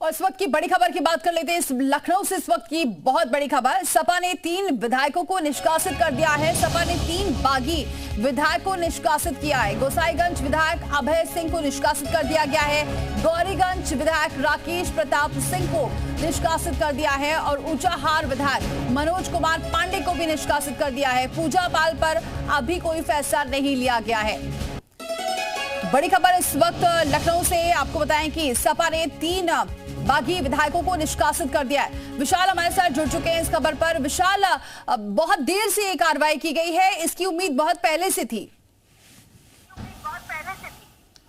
और इस वक्त की बड़ी खबर की बात कर लेते हैं। इस लखनऊ से इस वक्त की बहुत बड़ी खबर, सपा ने 3 विधायकों को निष्कासित कर दिया है। सपा ने 3 बागी विधायक को निष्कासित किया है। गोसाईगंज विधायक अभय सिंह को निष्कासित कर दिया गया है। गौरीगंज विधायक राकेश प्रताप सिंह को निष्कासित कर दिया है और ऊंचाहार विधायक मनोज कुमार पांडे को भी निष्कासित कर दिया है। पूजा पाल पर अभी कोई फैसला नहीं लिया गया है। बड़ी खबर इस वक्त लखनऊ से आपको बताएं कि सपा ने 3 बागी विधायकों को निष्कासित कर दिया है। विशाल हमारे साथ जुड़ चुके हैं इस खबर पर। विशाल, बहुत देर से ये कार्रवाई की गई है, इसकी उम्मीद बहुत पहले से थी।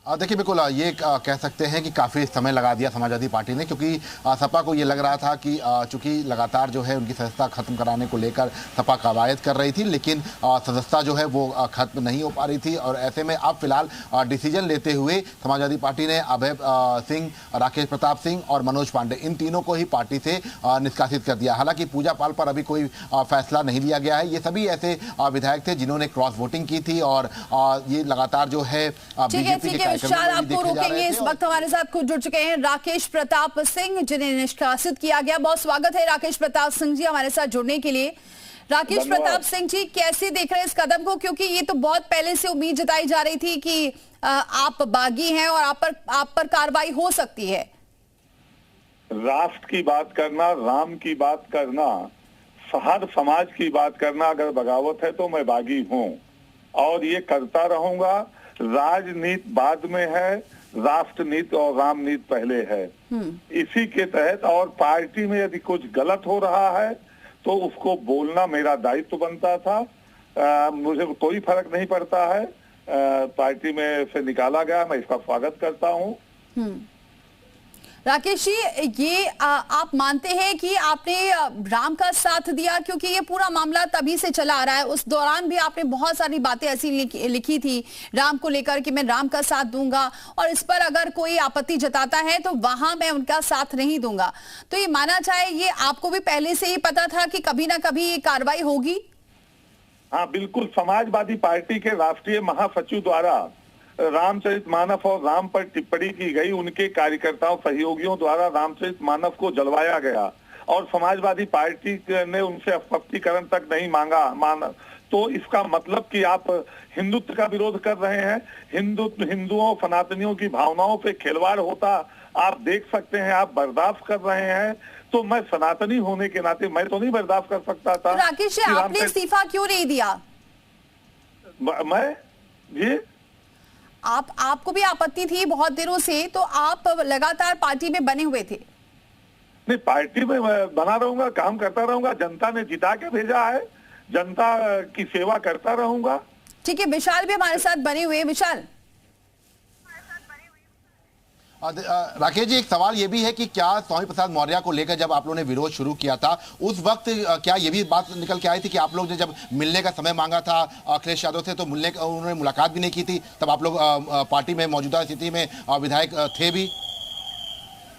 देखिए, बिल्कुल ये कह सकते हैं कि काफ़ी समय लगा दिया समाजवादी पार्टी ने, क्योंकि सपा को ये लग रहा था कि चूंकि लगातार जो है उनकी सदस्यता खत्म कराने को लेकर सपा कवायद कर रही थी, लेकिन सदस्यता जो है वो खत्म नहीं हो पा रही थी। और ऐसे में अब फिलहाल डिसीजन लेते हुए समाजवादी पार्टी ने अभय सिंह, राकेश प्रताप सिंह और मनोज पांडे, इन तीनों को ही पार्टी से निष्कासित कर दिया। हालांकि पूजा पाल पर अभी कोई फैसला नहीं लिया गया है। ये सभी ऐसे विधायक थे जिन्होंने क्रॉस वोटिंग की थी और ये लगातार जो है बीजेपी के विशाल, आपको रोकेंगे। इस वक्त हमारे साथ खुद जुड़ चुके हैं राकेश प्रताप सिंह, जिन्हें निष्कासित किया गया। बहुत स्वागत है राकेश प्रताप सिंह जी हमारे साथ जुड़ने के लिए। राकेश प्रताप सिंह जी, कैसे देख रहे हैं इस कदम को, क्योंकि ये तो बहुत पहले से उम्मीद जताई जा रही थी कि आप बागी हैं और आप पर कार्रवाई हो सकती है। राष्ट्र की बात करना, राम की बात करना, हर समाज की बात करना, अगर बगावत है तो मैं बागी हूँ और ये करता रहूंगा। राजनीति बाद में है, राष्ट्र नीति और राम नीति पहले है। इसी के तहत और पार्टी में यदि कुछ गलत हो रहा है तो उसको बोलना मेरा दायित्व बनता था। मुझे कोई फर्क नहीं पड़ता है, पार्टी में से निकाला गया, मैं इसका स्वागत करता हूँ। राकेश जी, ये आप मानते हैं कि आपने राम का साथ दिया, क्योंकि ये पूरा मामला तभी से चला आ रहा है। उस दौरान भी आपने बहुत सारी बातें ऐसी लिखी थी राम को लेकर कि मैं राम का साथ दूंगा और इस पर अगर कोई आपत्ति जताता है तो वहां मैं उनका साथ नहीं दूंगा। तो ये माना जाए, ये आपको भी पहले से ही पता था कि कभी ना कभी ये कार्रवाई होगी? हाँ बिल्कुल, समाजवादी पार्टी के राष्ट्रीय महासचिव द्वारा रामचरितमानस और राम पर टिप्पणी की गई। उनके कार्यकर्ताओं सहयोगियों द्वारा रामचरितमानस को जलवाया गया और समाजवादी पार्टी ने उनसे स्पष्टीकरण तक नहीं माना। तो इसका मतलब कि आप हिंदुत्व का विरोध कर रहे हैं, हिंदुओं सनातनियों की भावनाओं पे खिलवाड़ होता आप देख सकते हैं, आप बर्दाश्त कर रहे हैं। तो मैं सनातनी होने के नाते मैं तो नहीं बर्दाश्त कर सकता था। राकेश जी, आपने इस्तीफा क्यों नहीं दिया? मैं जी, आपको भी आपत्ति थी बहुत दिनों से, तो आप लगातार पार्टी में बने हुए थे। नहीं, पार्टी में बना रहूंगा, काम करता रहूंगा। जनता ने जिता के भेजा है, जनता की सेवा करता रहूंगा। ठीक है, विशाल भी हमारे साथ बने हुए। विशाल, राकेश जी, एक सवाल ये भी है कि क्या स्वामी प्रसाद मौर्य को लेकर जब आप लोगों ने विरोध शुरू किया था उस वक्त क्या ये भी बात निकल के आई थी कि आप लोग ने जब मिलने का समय मांगा था अखिलेश यादव से तो उन्होंने मुलाकात भी नहीं की थी, तब आप लोग पार्टी में मौजूदा स्थिति में विधायक थे भी?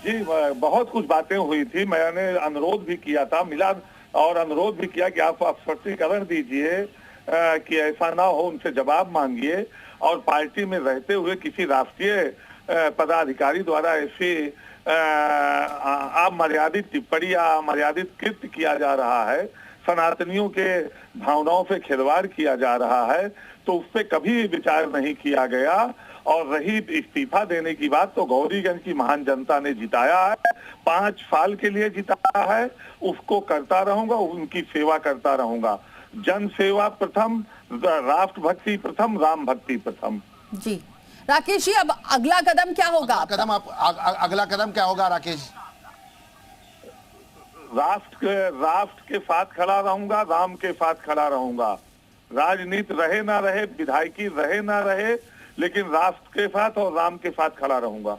जी, बहुत कुछ बातें हुई थी। मैंने अनुरोध भी किया था, मिला और अनुरोध भी किया कि आप स्पष्टीकरण दीजिए कि ऐसा ना हो, उनसे जवाब मांगिए। और पार्टी में रहते हुए किसी राष्ट्रीय पदाधिकारी द्वारा ऐसे अमर्यादित टिप्पणी या अमर्यादित कृत्य किया जा रहा है, सनातनियों के भावनाओं से खिलवाड़ किया जा रहा है, तो उस पर कभी विचार नहीं किया गया। और रही इस्तीफा देने की बात, तो गौरीगंज की महान जनता ने जिताया है, 5 साल के लिए जिताया है, उसको करता रहूंगा, उनकी सेवा करता रहूंगा। जन सेवा प्रथम, राष्ट्र भक्ति प्रथम, राम भक्ति प्रथम। जी राकेश जी, अब अगला कदम क्या होगा? अगला कदम क्या होगा राकेश? राष्ट्र के साथ खड़ा रहूंगा, राम के साथ खड़ा रहूंगा। राजनीति रहे ना रहे, विधायकी रहे ना रहे, लेकिन राष्ट्र के साथ और राम के साथ खड़ा रहूंगा।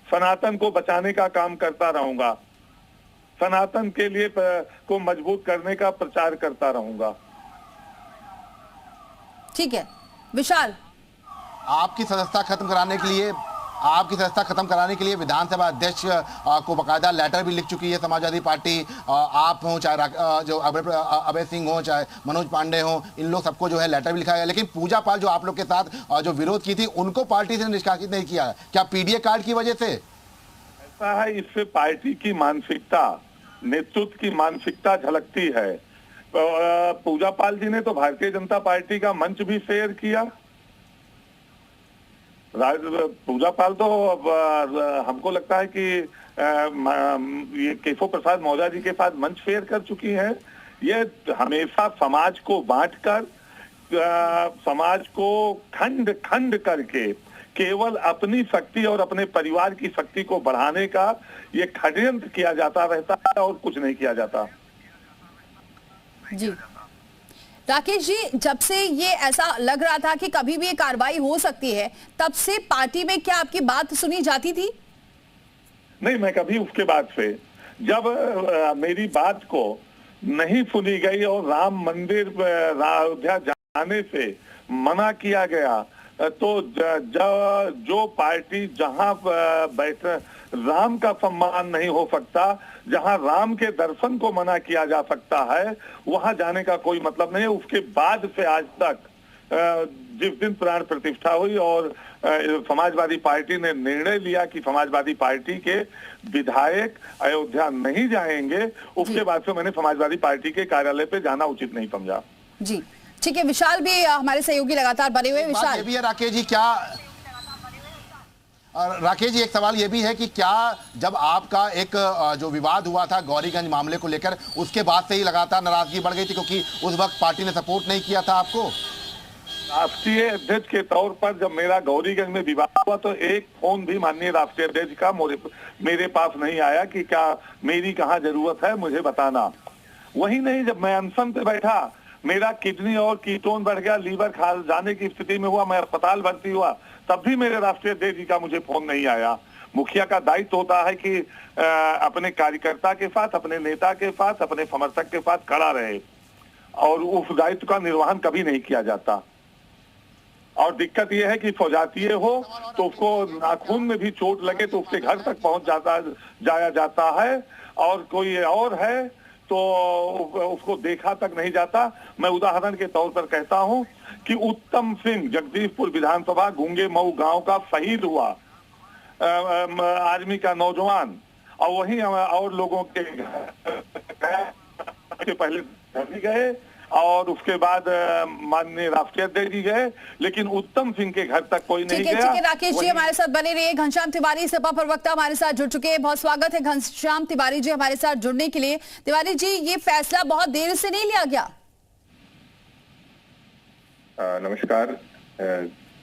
सनातन को बचाने का काम करता रहूंगा, सनातन के लिए को मजबूत करने का प्रचार करता रहूंगा। ठीक है विशाल, आपकी सदस्यता खत्म कराने के लिए विधानसभा अध्यक्ष को बकायदा लेटर भी लिख चुकी है समाजवादी पार्टी। आप हो चाहे जो अभय सिंह हो चाहे मनोज पांडे हो, इन लोग सबको जो है लेटर भी लिखा है। लेकिन पूजा पाल जो आप लोग के साथ जो विरोध की थी उनको पार्टी से निष्कासित नहीं किया। क्या पीडीए कार्ड की वजह से? लगता है इससे पार्टी की मानसिकता, नेतृत्व की मानसिकता झलकती है। पूजा पाल जी ने तो भारतीय जनता पार्टी का मंच भी शेयर किया। पूजा पाल तो हमको लगता है कि ये केशव प्रसाद मौर्य जी के साथ मंच शेयर कर चुकी हैं। ये हमेशा समाज को बांटकर, समाज को खंड खंड करके केवल अपनी शक्ति और अपने परिवार की शक्ति को बढ़ाने का ये षड्यंत्र किया जाता रहता है और कुछ नहीं किया जाता। जी राकेश जी, जब से ये ऐसा लग रहा था कि कभी भी ये कार्रवाई हो सकती है, तब से पार्टी में क्या आपकी बात सुनी जाती थी? नहीं, मैं कभी उसके बाद से, जब मेरी बात को नहीं सुनी गई और राम मंदिर अयोध्या जाने से मना किया गया, तो जो पार्टी जहां बैठ राम का सम्मान नहीं हो सकता, जहां राम के दर्शन को मना किया जा सकता है, वहां जाने का कोई मतलब नहीं है। उसके बाद से आज तक जिस दिन प्राण प्रतिष्ठा हुई और समाजवादी पार्टी ने निर्णय लिया कि समाजवादी पार्टी के विधायक अयोध्या नहीं जाएंगे, उसके बाद से मैंने समाजवादी पार्टी के कार्यालय पे जाना उचित नहीं समझा। जी ठीक है, विशाल भी हमारे सहयोगी लगातार बने हुए। विशाल, ये भी है राकेश जी, क्या राकेश जी एक सवाल ये भी है कि क्या जब आपका एक जो विवाद हुआ था गौरीगंज मामले को लेकर, उसके बाद से ही लगातार नाराजगी बढ़ गई थी, क्योंकि उस वक्त पार्टी ने सपोर्ट नहीं किया था आपको? राष्ट्रीय अध्यक्ष के तौर पर जब मेरा गौरीगंज में विवाद हुआ तो एक फोन भी माननीय राष्ट्रीय अध्यक्ष का मेरे पास नहीं आया कि क्या मेरी कहाँ जरूरत है, मुझे बताना। वही नहीं, जब मैं अनशन पे बैठा, मेरा किडनी और कीटोन बढ़ गया, लीवर खा जाने की स्थिति में हुआ, मैं अस्पताल भर्ती हुआ, तब भी मेरे राष्ट्रीय अध्यक्ष जी का मुझे फोन नहीं आया। मुखिया का दायित्व होता है कि अपने कार्यकर्ता के साथ, अपने नेता के साथ, अपने समर्थक के साथ खड़ा रहे, और उस दायित्व का निर्वहन कभी नहीं किया जाता। और दिक्कत यह है कि फौजातीय हो तो उसको नाखून में भी चोट लगे तो उसके घर तक जाया जाता है, और कोई और है तो उसको देखा तक नहीं जाता। मैं उदाहरण के तौर पर कहता हूं कि उत्तम सिंह जगदीशपुर विधानसभा घूंगे मऊ गांव का शहीद हुआ, आर्मी का नौजवान, और वहीं और लोगों के पहले धरने गए और उसके बाद माननीय राष्ट्रीय अध्यक्ष जी गए, लेकिन उत्तम सिंह के घर तक कोई नहीं गया। ठीक है राकेश जी, हमारे साथ बने रहिए। घनश्याम तिवारी सपा प्रवक्ता हमारे साथ जुड़ चुके हैं। बहुत स्वागत है घनश्याम तिवारी जी हमारे साथ जुड़ने के लिए। तिवारी जी, ये फैसला बहुत देर से नहीं लिया गया? नमस्कार।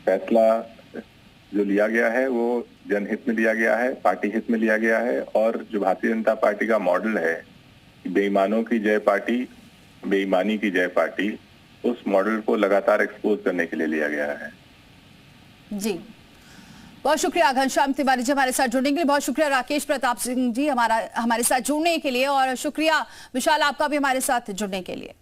फैसला जो लिया गया है वो जनहित में लिया गया है, पार्टी हित में लिया गया है, और जो भारतीय जनता पार्टी का मॉडल है, बेईमानों की जय पार्टी, बेईमानी की जय पार्टी, उस मॉडल को लगातार एक्सपोज करने के लिए लिया गया है। जी बहुत शुक्रिया घनश्याम तिवारी जी हमारे साथ जुड़ने के लिए। बहुत शुक्रिया राकेश प्रताप सिंह जी हमारे साथ जुड़ने के लिए, और शुक्रिया विशाल आपका भी हमारे साथ जुड़ने के लिए।